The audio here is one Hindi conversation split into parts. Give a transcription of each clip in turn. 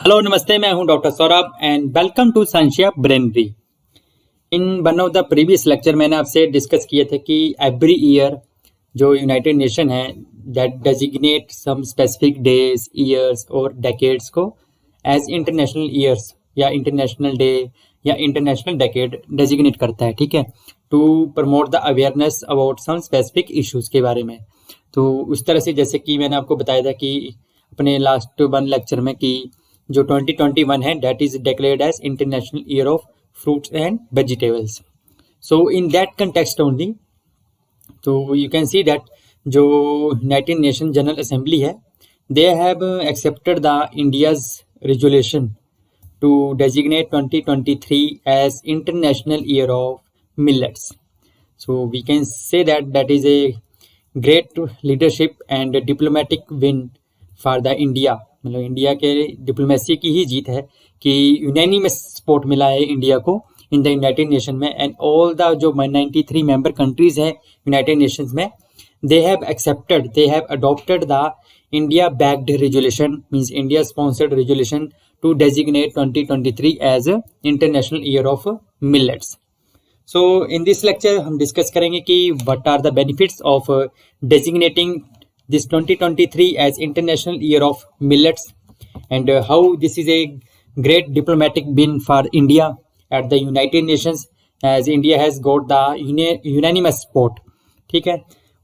हेलो नमस्ते, मैं हूं doctor Saurabh and welcome to Sanshay Brainery. In one of the previous lecture मैंने आपसे डिस्कस किए थे कि एवरी ईयर जो यूनाइटेड नेशन है that designate some specific days, years और डेकेड्स को एज इंटरनेशनल ईयर्स या इंटरनेशनल डे या इंटरनेशनल डेकेड डेजिग्नेट करता है, ठीक है, to promote the awareness about some specific issues के बारे में। तो उस तरह से जैसे कि मैंने आपको बताया था कि अपने लास्ट वन लेक्चर में कि जो 2021 है that is declared as international year of fruits and vegetables. So in that context only, तो यू कैन सी दैट जो यूनाइटेड नेशन जनरल असेंबली है they have accepted the India's resolution to designate 2023 as international year of millets. So we can say that is a great leadership and diplomatic win for the India. मतलब इंडिया के डिप्लोमेसी की ही जीत है कि यूनानिमस सपोर्ट मिला है इंडिया को इन द यूनाइटेड नेशन में, एंड ऑल द जो 93 मेंबर कंट्रीज हैं यूनाइटेड नेशंस में they have adopted the India backed resolution, means India sponsored resolution to designate 2023 as international year of millets. So in this lecture हम डिस्कस करेंगे कि what are the benefits of designating this 2023 as International Year of Millets, and how this is a great diplomatic win for India at the United Nations, as India has got the unanimous support, ठीक है।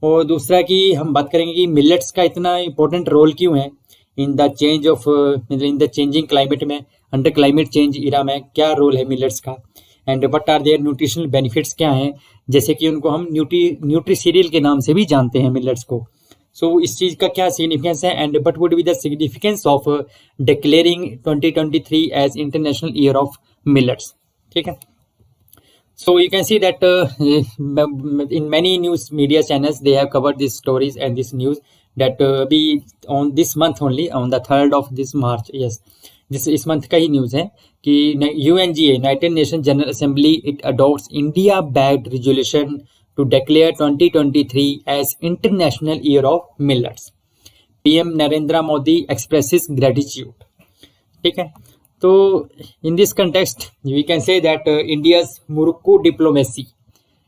और दूसरा कि हम बात करेंगे कि मिलेट्स का इतना इम्पोर्टेंट रोल क्यों है in the change of in the changing climate में, अंडर क्लाइमेट चेंज इरा में क्या रोल है मिलेट्स का, and what are their nutritional benefits क्या हैं, जैसे कि उनको हम न्यूट्री सीरियल के नाम से भी जानते हैं मिलेट्स को। सो इस चीज का क्या सिग्निफिकेंस है, and but would be the significance of declaring 2023 as international year of millets, ठीक है। So you can see that in many news media channels they have covered this stories and this news that be on this month only, on the 3rd of this March, yes इस मंथ का ही न्यूज है कि UNGA United Nation General Assembly it adopts India backed resolution to declare 2023 as International Year of Millets. PM Narendra Modi expresses gratitude. ठीक है, तो in this context we can say that India's Morocco diplomacy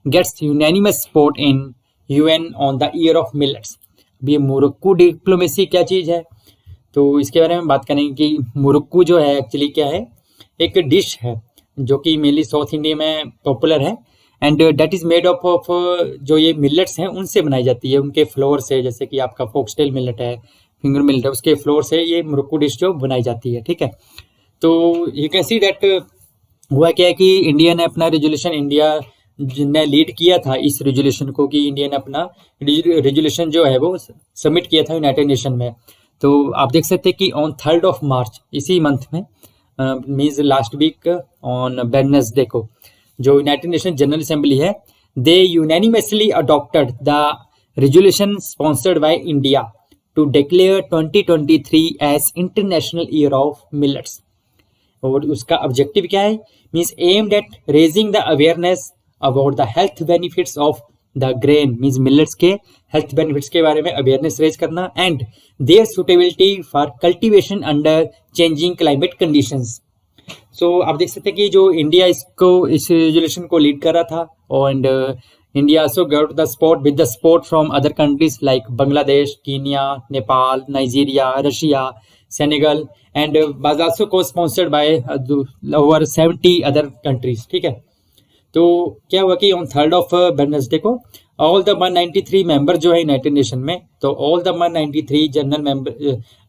gets unanimous support in UN on the Year of Millets. अब ये मोरक्को डिप्लोमेसी क्या चीज़ है, तो इसके बारे में बात करेंगे कि मोरक्को जो है एक्चुअली क्या है, एक डिश है जो कि मेनली साउथ इंडिया में पॉपुलर है, and that is made of जो ये मिलेट्स हैं उनसे बनाई जाती है, उनके फ्लोर से, जैसे कि आपका फोक्सटेल मिलेट है, फिंगर मिलेट है, उसके फ्लोर से ये मोरक्को डिश जो बनाई जाती है, ठीक है। तो यू कैन सी दैट हुआ क्या है कि इंडिया ने अपना रेजोल्यूशन, इंडिया ने लीड किया था इस रेजोल्यूशन को, कि इंडिया ने अपना रेजोल्यूशन जो है वो सबमिट किया था यूनाइटेड नेशन में। तो आप देख सकते हैं कि ऑन 3rd of March इसी मंथ में, means last week on Wednesday को, जो यूनाइटेड नेशन जनरल असेंबली है they unanimously adopted the resolution sponsored by India to declare 2023 as international year of millets. और उसका ऑब्जेक्टिव क्या है, means aimed at raising the awareness about the health benefits of the grain, means millets के हेल्थ बेनिफिट्स के बारे में अवेयरनेस रेज करना, and there suitability for cultivation under changing climate conditions. So आप देख सकते हैं कि जो इंडिया इस रेजोल्यूशन को लीड कर रहा था, और India also got the support with the support from other countries like Bangladesh, Kenya, Nepal, Nigeria, Russia, Senegal, and was also cosponsored by over 70 other countries, ठीक है। तो क्या हुआ कि ऑन 3rd of वेडनेसडे को ऑल द 193 मेंबर जो है यूनाइटेड नेशन में, तो all the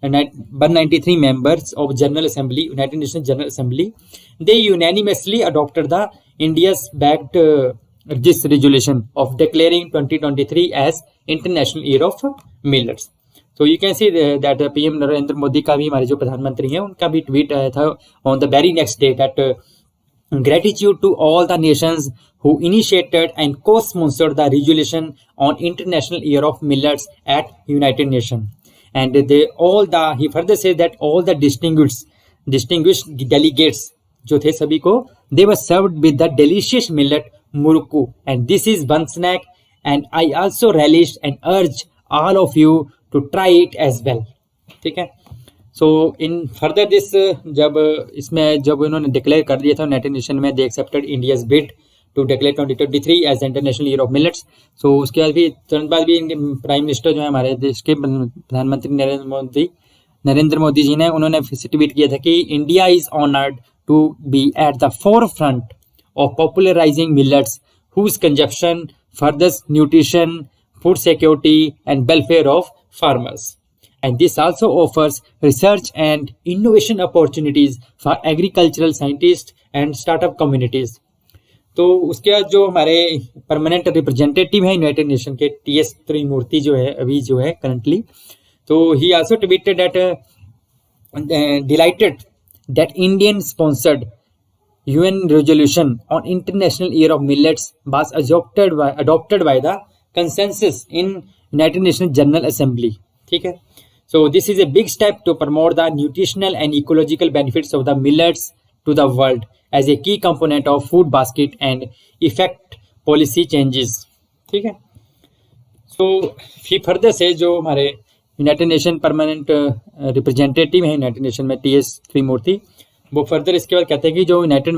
193 members of General Assembly, United Nation General Assembly, they unanimously adopted the India's backed this resolution of declaring 2023 as international year of millets. तो you can see that PM Narendra Modi का भी, हमारे जो प्रधानमंत्री हैं उनका भी ट्वीट आया था on the very next day that gratitude to all the nations who initiated and co-sponsored the resolution on International Year of Millets at United Nations, and he further said that all the distinguished delegates जो थे सभी को they were served with the delicious millet murukku, and this is one snack and I also relish and urge all of you to try it as well, ठीक है। सो इन फर्दर दिस जब इन्होंने डिक्लेयर कर दिया था यूनाइटेड नेशन में, they accepted India's bid to declare 2023 as international year of millets. So उसके बाद भी तुरंत बाद भी प्राइम मिनिस्टर जो है हमारे देश के प्रधानमंत्री नरेंद्र मोदी जी ने, उन्होंने ट्वीट किया था कि India is honoured to be at the forefront of popularising millets whose consumption furthers nutrition, food security and welfare of farmers. And this also offers research and innovation opportunities for agricultural scientists and startup communities. तो उसके बाद जो हमारे परमानेंट रिप्रेजेंटेटिव है यूनाइटेड नेशन के, TS त्रिमूर्ति जो है अभी जो है करंटली, तो ही also tweeted that dilated that Indian sponsored UN resolution on International Year of Millets was adopted by the consensus in United Nations General Assembly. ठीक है, so this is a big step to promote the nutritional and ecological benefits of the millets to the world as a key component of food basket and effect policy changes. ठीक है, so फर्दर से जो हमारे यूनाइटेड नेशन परमानेंट रिप्रेजेंटेटिव है यूनाइटेड नेशन में, TS त्रिमूर्ति, वो फर्दर इसके बाद कहते हैं कि जो यूनाइटेड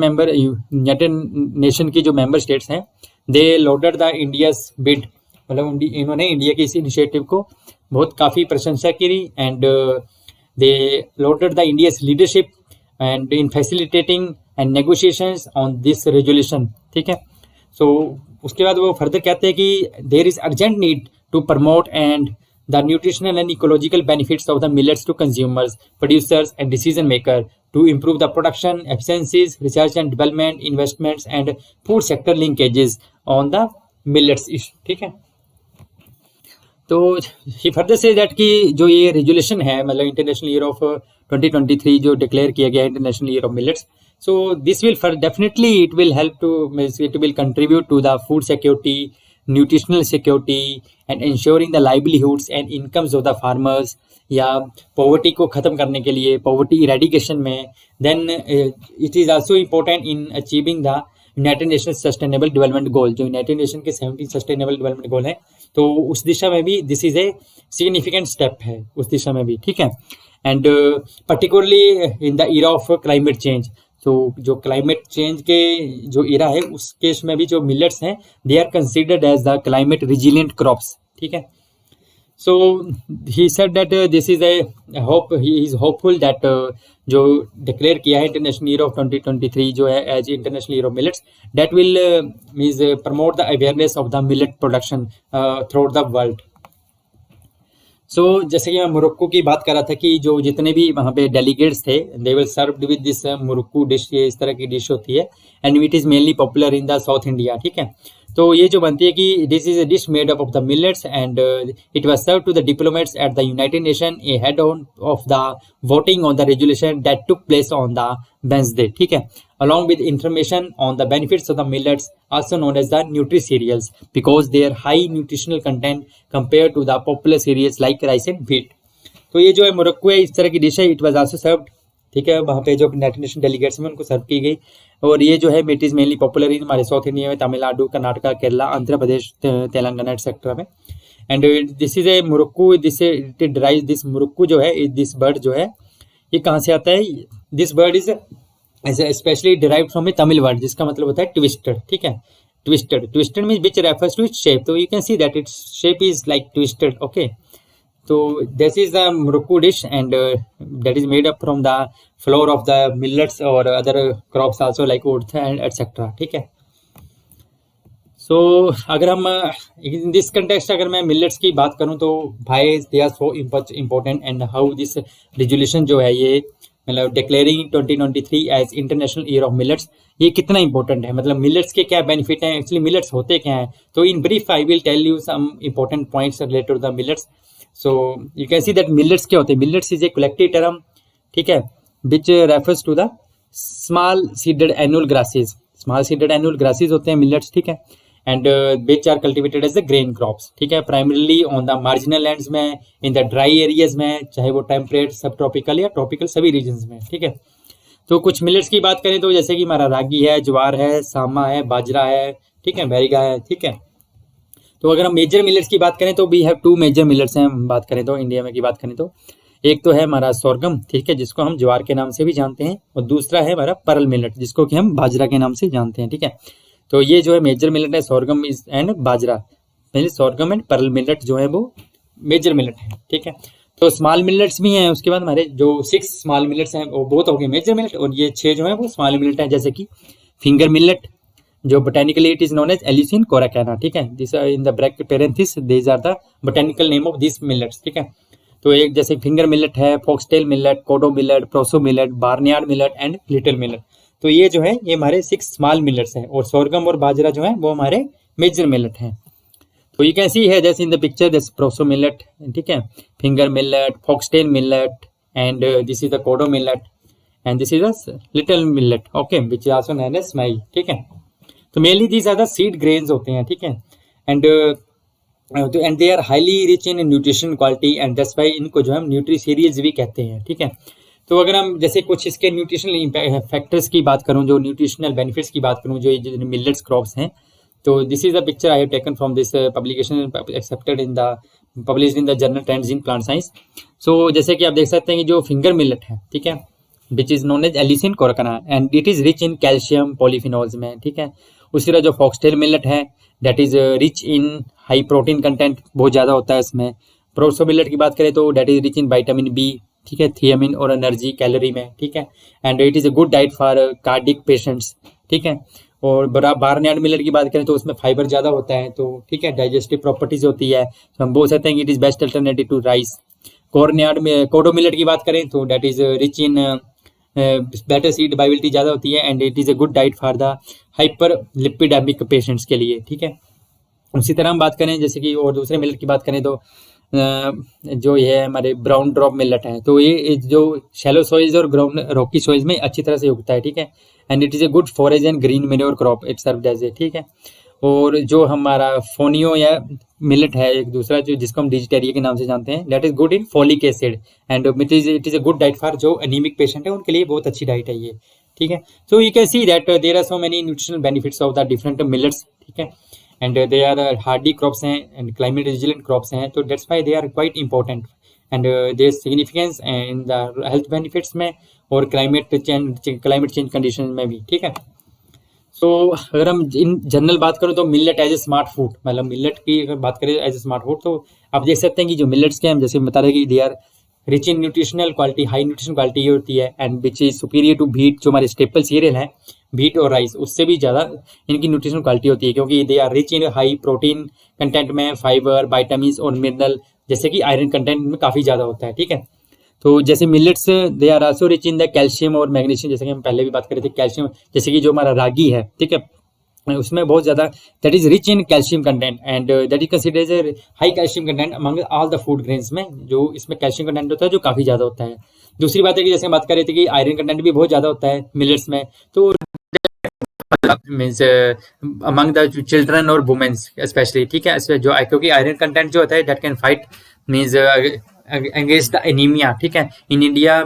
नेशन की जो मेंबर स्टेट्स हैं, दे लोडेड द इंडियाज बिड, मतलब इन्होंने इंडिया के इस इनिशिएटिव को बहुत काफ़ी प्रशंसा की, and they loaded the India's leadership and in facilitating and negotiations on this resolution. ठीक है, सो उसके बाद वो फर्दर कहते हैं कि there is urgent need to promote and the nutritional and ecological benefits of the millets to consumers, producers and decision maker to improve the production efficiencies, research and development, investments and food sector linkages on the millets issue. ठीक है, तो ही फर्दर से दैट कि जो ये रेजुलेशन है, मतलब इंटरनेशनल ईयर ऑफ 2023 जो डिक्लेयर किया गया है international year of millets, so this will definitely it will help to, it will contribute to the food security, nutritional security and ensuring the livelihoods and incomes of the farmers, या पॉवर्टी को ख़त्म करने के लिए, पॉवर्टी इरेडिकेशन में। Then it is also important in achieving the United Nation sustainable development goal, जो यूनाइटेड नेशन के 17 सस्टेनेबल डेवलपमेंट गोल हैं, तो उस दिशा में भी this is a significant step है उस दिशा में भी। ठीक है, and particularly in the era of climate change, तो जो क्लाइमेट चेंज के जो इरा है उस केस में भी जो मिलेट्स हैं, they are considered as the climate resilient crops. ठीक है, so he said that this is a hope, he is hopeful that जो डिक्लेयर किया है इंटरनेशनल ईयर ऑफ 2023 जो है as international year of millets, that will means promote the awareness of the millet production through the world. So जैसे कि मैं मोरक्को की बात कर रहा था कि जो जितने भी वहाँ पे डेलीगेट्स थे, they will served with this Morocco dish, ये इस तरह की डिश होती है, and it is mainly popular in the South India. ठीक है, तो ये जो बनती है कि this is a dish made up of the millets and it was serve to the diplomats at the United Nation ahead on of the voting on the resolution that took place on the Wednesday. ठीक है, along with information on the benefits of the millets, also known as the nutri cereals, because their high nutritional content compared to the popular cereals like rice and wheat. तो ये जो है मोरक्को है, इस तरह की डिश है, इट वाज आल्सो सर्व्ड। ठीक है, वहाँ पे जो यूनाइटेड नेशन डेलीगेट्स में उनको सर्व की गई, और ये जो है इट इज़ मेनली पॉपुलर इन हमारे साउथ इंडिया में, तमिलनाडु, कर्नाटका, केरला, आंध्र प्रदेश, तेलंगाना एक्सेट्रा में। And this is A Morocco, this Morocco जो है, दिस बर्ड जो है ये कहाँ से आता है? This bird is specially derived from a Tamil word जिसका मतलब होता है ट्विस्टेड। ठीक है, twisted means which refers to its shape, तो you can see that its shape is like twisted. Okay, तो this is the Morocco dish and that is made up from the flour of the millets और other crops also like oats and etcetera. ठीक है, सो अगर हम इन दिस कंटेक्स्ट अगर मैं मिलेट्स की बात करूं तो भाई they are so important, and how this resolution जो है ये मतलब declaring 2023 as international year of millets, ये कितना इंपॉर्टेंट है, मतलब मिलेट्स के क्या बेनिफिट हैं, एक्चुअली मिलेट्स होते क्या हैं। तो in brief I will tell you some important points related to the millets. So you can see that millets क्या होते हैं? Millets is a collective term, ठीक है, which refers to the small seeded annual grasses. Small seeded annual grasses होते हैं मिलेट्स। ठीक है, and which are cultivated as the grain crops। ठीक है, primarily on the marginal lands में, इन द ड्राई एरियाज में, चाहे वो टेम्परेट, सब ट्रॉपिकल या ट्रॉपिकल सभी रीजन्स में। ठीक है, तो कुछ मिलेट्स की बात करें तो जैसे कि हमारा रागी है, ज्वार है, सामा है, बाजरा है, ठीक है, बैरिगा है। ठीक है, तो अगर हम मेजर मिलेट्स की बात करें तो वी हैव 2 मेजर मिलेट्स हैं, हम बात करें तो इंडिया में की बात करें तो एक तो है हमारा सोरगम, ठीक है, जिसको हम ज्वार के नाम से भी जानते हैं, और दूसरा है हमारा पर्ल मिलेट, जिसको कि हम बाजरा के नाम से जानते हैं, ठीक है। तो ये जो है मेजर मिलेट है, सोरगम इज एंड बाजरा, पहले सोरगम एंड पर्ल मिलेट जो है वो मेजर मिलेट है, ठीक है। तो स्मॉल मिलेट्स भी हैं, उसके बाद हमारे जो 6 स्मॉल मिलेट्स हैं वो बहुत हो गए मेजर मिलेट, और ये 6 जो है वो स्मॉल मिलेट है, जैसे कि फिंगर मिलेट, जो botanically it is known as Eleusine coracana, ठीक है। This in the bracket parenthesis these are the botanical name of this millets, ठीक है। तो एक जैसे फिंगर मिलेट है, foxtail millet, kodo millet, proso millet, barnyard millet and little millet. तो ये जो है ये हमारे 6 स्मॉल मिलेट्स हैं, और सोरगम और बाजरा जो है वो हमारे मेजर मिलेट हैं। तो ये कैसी है, जैसे in the picture this proso millet, ठीक है, finger millet, foxtail millet, and this is the kodo millet, and this is the little millet, okay, which is also known as samai, ठीक है। तो mainly these are the seed grains होते हैं, ठीक है, and and they are highly rich in nutrition quality, and that's why इनको जो हम न्यूट्री सीरियल्स भी कहते हैं, ठीक है। तो अगर हम जैसे कुछ इसके न्यूट्रिशनल फैक्टर्स की बात करूं, जो न्यूट्रिशनल बेनिफिट्स की बात करूं, जो ये मिलेट्स क्रॉप्स हैं, तो this is the picture I have taken from this publication accepted in the published in the journal Trends in Plant Science. So जैसे कि आप देख सकते हैं कि जो फिंगर मिलेट है, ठीक है, which is known as Eleusine coracana, and it is rich in calcium polyphenols में, ठीक है। उसी तरह जो फॉक्सटेल मिलेट है that is rich in high protein content, बहुत ज़्यादा होता है इसमें। प्रोसो मिलेट की बात करें तो that is rich in vitamin B, ठीक है, थियामिन और एनर्जी कैलोरी में, ठीक है, and it is a good diet for cardiac patients, ठीक है। और बार्नयार्ड मिलेट की बात करें तो उसमें फाइबर ज़्यादा होता है, तो ठीक है, डाइजेस्टिव प्रॉपर्टीज होती है, तो हम बोल सकते हैं कि it is best alternative to rice. कॉर्नयार्ड में कोडो मिलेट की बात करें तो that is rich in better seed viability ज़्यादा होती है, and it is a good diet for the hyperlipidemic patients के लिए, ठीक है। उसी तरह हम बात करें जैसे कि और दूसरे मिलेट की बात करें तो जो ये है हमारे ब्राउन ड्रॉप मिलेट है, तो ये जो शैलो सॉइल्स और ग्राउंड रॉकी सॉइल्स में अच्छी तरह से उगता है, ठीक है, and it is a good forage and green manure crop, it serve as a, ठीक है। और जो हमारा फोनियो या मिलेट है एक दूसरा, जो जिसको हम डिजिटेरिया के नाम से जानते हैं, that is good in folic acid, and it is a good diet for जो एनीमिक पेशेंट है उनके लिए बहुत अच्छी डाइट है ये, ठीक है। So you can see that there are so many nutritional benefits of the different millets, ठीक है, and they are hardy crops हैं एंड क्लाइमेट रेजिलेंट क्रॉप्स हैं, तो that's why they are quite important, and their significance in the health benefits में और क्लाइमेट चेंज कंडीशन में भी, ठीक है। सो अगर हम इन जनरल बात करूँ तो millet as a smart food, मतलब मिलेट की अगर बात करें एज ए स्मार्ट फूड, तो आप देख सकते हैं कि जो मिलेट्स के हम जैसे बता रहे कि they are rich in nutritional quality, high nutrition quality ये होती है, and which is superior to wheat, जो हमारे स्टेपल सीरियल है व्हीट और राइस, उससे भी ज़्यादा इनकी न्यूट्रिशनल क्वालिटी होती है, क्योंकि they are rich in high protein content में, फाइबर, वाइटामिन और मिनरल, जैसे कि आयरन कंटेंट में काफ़ी ज़्यादा होता है, ठीक है। तो जैसे millets they are also rich in the calcium और मैग्नीशियम, जैसे कि हम पहले भी बात कर रहे थे कैल्शियम, जैसे कि जो हमारा रागी है, ठीक है, उसमें बहुत ज़्यादा that is rich in calcium content, and that is considered as a high calcium content among all the food grains में, जो इसमें कैल्शियम कंटेंट होता है जो काफ़ी ज़्यादा होता है। दूसरी बात है कि जैसे हम बात कर रहे थे कि आयरन कंटेंट भी बहुत ज़्यादा होता है मिलेट्स में, तो मीन्स अमंग द चिल्ड्रन और वुमेन्स स्पेशली, ठीक है, जो क्योंकि आयरन कंटेंट जो होता है that can fight means against the anaemia, ठीक है, in India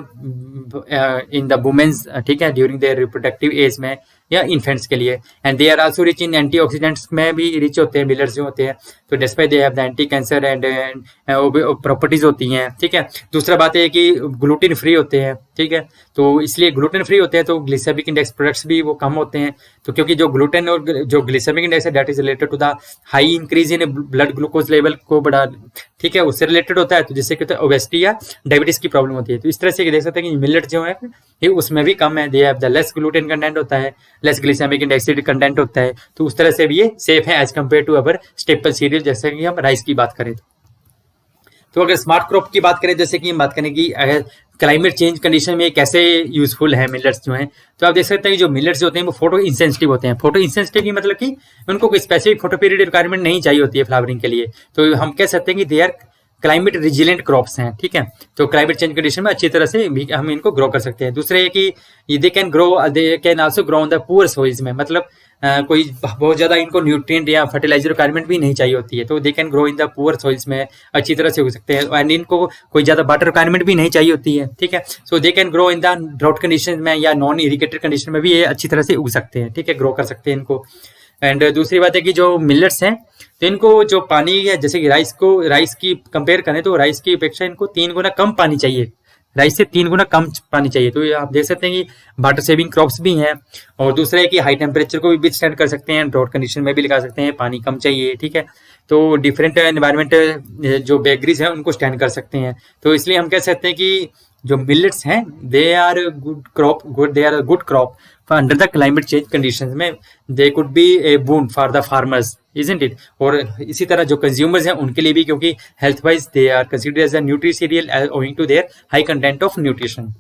in the womens, ठीक है, ड्यूरिंग देयर रिप्रोडक्टिव एज में या इन्फेंट्स के लिए, and they are also rich in antioxidants में भी रिच होते हैं मिलेट्स जो होते हैं, तो despite they have the anti cancer and properties होती हैं, ठीक है। दूसरा बात है कि ग्लूटेन फ्री होते हैं, ठीक है, तो इसलिए ग्लूटेन फ्री होते हैं तो ग्लिसेमिक इंडेक्स प्रोडक्ट्स भी वो कम होते हैं, तो क्योंकि जो ग्लूटेन और जो ग्लिसेमिक इंडेक्स है that is related to the high increase in blood glucose level को बढ़ा, ठीक है, उससे रिलेटेड होता है, तो जिससे क्या होता है ओबेसिटी या डायबिटीज की प्रॉब्लम होती है। तो इस तरह से देख सकते हैं कि मिलेट जो है ये उसमें भी कम है, they have the less gluten content होता है, लेस ग्लिसेमिक इंडेक्स कंटेंट होता है, तो उस तरह से भी ये सेफ है as compare to our staple cereal, जैसे कि हम राइस की बात करें तो अगर स्मार्ट क्रॉप की बात करें, जैसे कि हम बात करें कि अगर क्लाइमेट चेंज कंडीशन में कैसे यूजफुल है मिलेट्स जो हैं, तो आप देख सकते हैं कि जो मिलेट्स होते हैं वो फोटो इंसेंसिटिव होते हैं। फोटो इंसेंसिटिव की मतलब कि उनको कोई स्पेसिफिक फोटो पीरियड रिक्वायरमेंट नहीं चाहिए होती है फ्लावरिंग के लिए, तो हम कह सकते हैं कि they are climate resilient crops हैं, ठीक है, तो क्लाइमेट चेंज कंडीशन में अच्छी तरह से भी हम इनको ग्रो कर सकते हैं। दूसरे है कि they can also grow on the poor soils में, मतलब कोई बहुत ज़्यादा इनको न्यूट्रिएंट या फर्टिलाइजर रिक्वायरमेंट भी नहीं चाहिए होती है, तो दे can grow in the poor soils में अच्छी तरह से हो सकते हैं, एंड इनको कोई ज़्यादा वाटर रिक्वायरमेंट भी नहीं चाहिए होती है, ठीक है, so they can grow in the drought condition में या नॉन इरिगेटेड कंडीशन में भी ये अच्छी तरह से उग सकते हैं, ठीक है, ग्रो कर सकते हैं इनको। एंड दूसरी बात है कि जो मिलेट्स हैं तो इनको जो पानी है, जैसे कि राइस की कंपेयर करें तो राइस की अपेक्षा इनको 3 गुना कम पानी चाहिए, राइस से 3 गुना कम पानी चाहिए। तो ये आप देख सकते हैं कि वाटर सेविंग क्रॉप्स भी हैं। और दूसरा है कि हाई टेम्परेचर को भी विथस्टैंड कर सकते हैं, ड्रॉट कंडीशन में भी लगा सकते हैं, पानी कम चाहिए, ठीक है। तो डिफरेंट एनवायरमेंट जो बेगरीज हैं उनको स्टैंड कर सकते हैं। तो इसलिए हम कह सकते हैं कि जो मिलेट्स हैं they are good crop under the climate change conditions में, they could be a boon for the farmers, isn't it. और इसी तरह जो कंज्यूमर्स हैं उनके लिए भी, क्योंकि health wise they are considered as a nutri cereal owing to their high content of nutrition.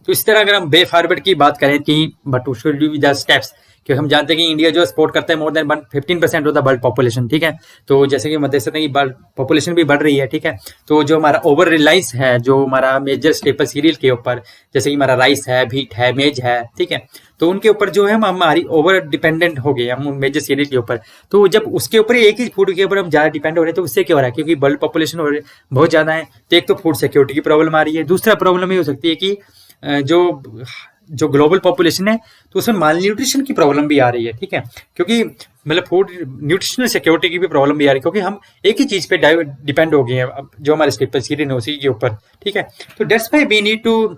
तो इस तरह अगर हम वे फॉरवर्ड की बात करें कि but we should do the steps, क्योंकि हम जानते हैं कि इंडिया जो सपोर्ट करता है more than 15% of the world population, ठीक है। तो जैसे कि हम देख सकते हैं कि पॉपुलेशन भी बढ़ रही है, ठीक है। तो जो हमारा ओवर रिलायंस है जो हमारा मेजर स्टेपल सीरियल के ऊपर, जैसे कि हमारा राइस है, व्हीट है, मेज है, ठीक है, तो उनके ऊपर जो है हमारी ओवर डिपेंडेंट हो गए हम मेजर सीरियल के ऊपर। तो जब उसके ऊपर एक ही फूड के ऊपर हम ज्यादा डिपेंड हो रहे हैं तो उससे क्या हो रहा है, क्योंकि वर्ल्ड पॉपुलेशन बहुत ज्यादा है, तो एक तो फूड सिक्योरिटी की प्रॉब्लम आ रही है। दूसरा प्रॉब्लम ये हो सकती है कि जो ग्लोबल पॉपुलेशन है तो उसमें माल न्यूट्रिशन की प्रॉब्लम भी आ रही है, ठीक है, क्योंकि मतलब फूड न्यूट्रिशनल सिक्योरिटी की भी प्रॉब्लम भी आ रही है, क्योंकि हम एक ही चीज पे डिपेंड हो गए हैं जो हमारे स्टेपल सीरियल है उसी के ऊपर, ठीक है। तो that's why we need to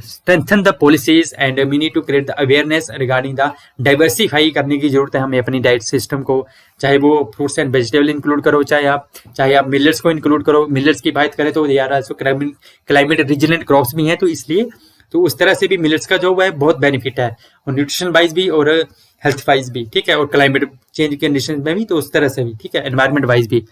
strengthen the policies and we need to create the awareness regarding the diversify करने की जरूरत है हमें अपनी डाइट सिस्टम को, चाहे वो फ्रूट्स एंड वेजिटेबल इंक्लूड करो, चाहे आप मिलेट्स को इंक्लूड करो। मिलेट्स की बात करें तो यार क्लाइमेट रिजिलेंट क्रॉप्स भी हैं, तो इसलिए तो उस तरह से भी मिलेट्स का जो है बहुत बेनिफिट है, और न्यूट्रिशन वाइज भी और हेल्थ वाइज भी, ठीक है, और क्लाइमेट चेंज कंडीशन में भी तो उस तरह से भी, ठीक है, एनवायरमेंट वाइज भी।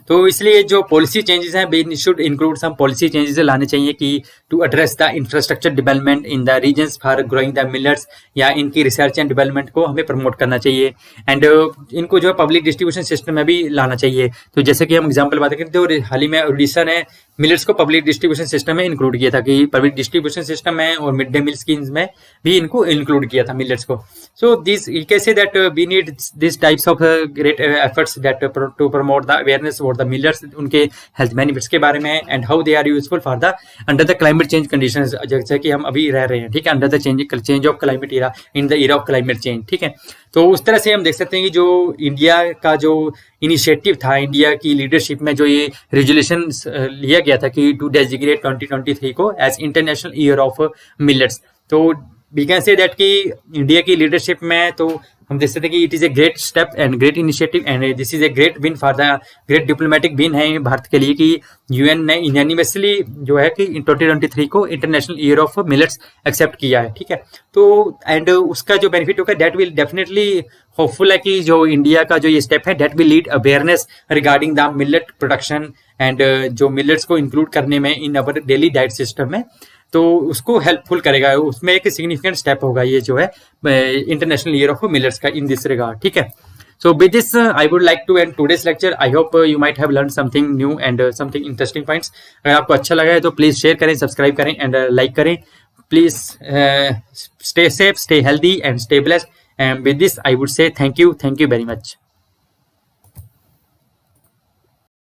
तो इसलिए जो पॉलिसी चेंजेस हैं we should include some policy changes लाने चाहिए कि to address the infrastructure development in the regions for growing the millets, या इनकी रिसर्च एंड डेवलपमेंट को हमें प्रमोट करना चाहिए। एंड इनको जो है पब्लिक डिस्ट्रीब्यूशन सिस्टम में भी लाना चाहिए। तो जैसे कि हम एग्जांपल बात करें तो हाल ही में उड़ीसा ने मिलेट्स को पब्लिक डिस्ट्रीब्यूशन सिस्टम में इंक्लूड किया था, कि पब्लिक डिस्ट्रीब्यूशन सिस्टम में और मिड डे मील स्कीम्स में भी इनको इंक्लूड किया था मिलेट्स को। So this you can say that we need this types of great efforts that to promote the awareness for the millets, उनके हेल्थ बेनिफिट्स के बारे में, and how they are useful for the under the climate change conditions, जैसे कि हम अभी रह रहे हैं, ठीक है, under the change of climate era, in the era of climate change, ठीक है। तो उस तरह से हम देख सकते हैं कि जो इंडिया का जो इनिशिएटिव था, इंडिया की लीडरशिप में जो ये रेजोल्यूशन लिया गया था कि टू डेजिग्नेट 2023 को as international year of millets, तो वी कैन से दैट कि इंडिया की लीडरशिप में तो हम देख सकते हैं कि it is a great step and great initiative, and this is a great win for the great diplomatic win है भारत के लिए कि यूएन ने यूनिवर्सली जो है कि 2023 को international year of millets accept किया है, ठीक है। तो एंड उसका जो बेनिफिट होगा दैट विल डेफिनेटली होपफुल है कि जो इंडिया का जो ये स्टेप है that will lead awareness regarding the millet production, and जो मिलेट्स को इंक्लूड करने में इन अवर डेली डाइट सिस्टम में, तो उसको हेल्पफुल करेगा, उसमें एक सिग्निफिकेंट स्टेप होगा ये जो है इंटरनेशनल ईयर ऑफ मिलेट्स का इन दिस रिगार्ड, ठीक है। So with this I would like to end today's lecture. I hope you might have learn something new and something interesting points. अगर आपको अच्छा लगा है तो प्लीज शेयर करें, सब्सक्राइब करें एंड लाइक करें। Please stay safe, stay healthy and stay blessed, and with this I would say thank you very much.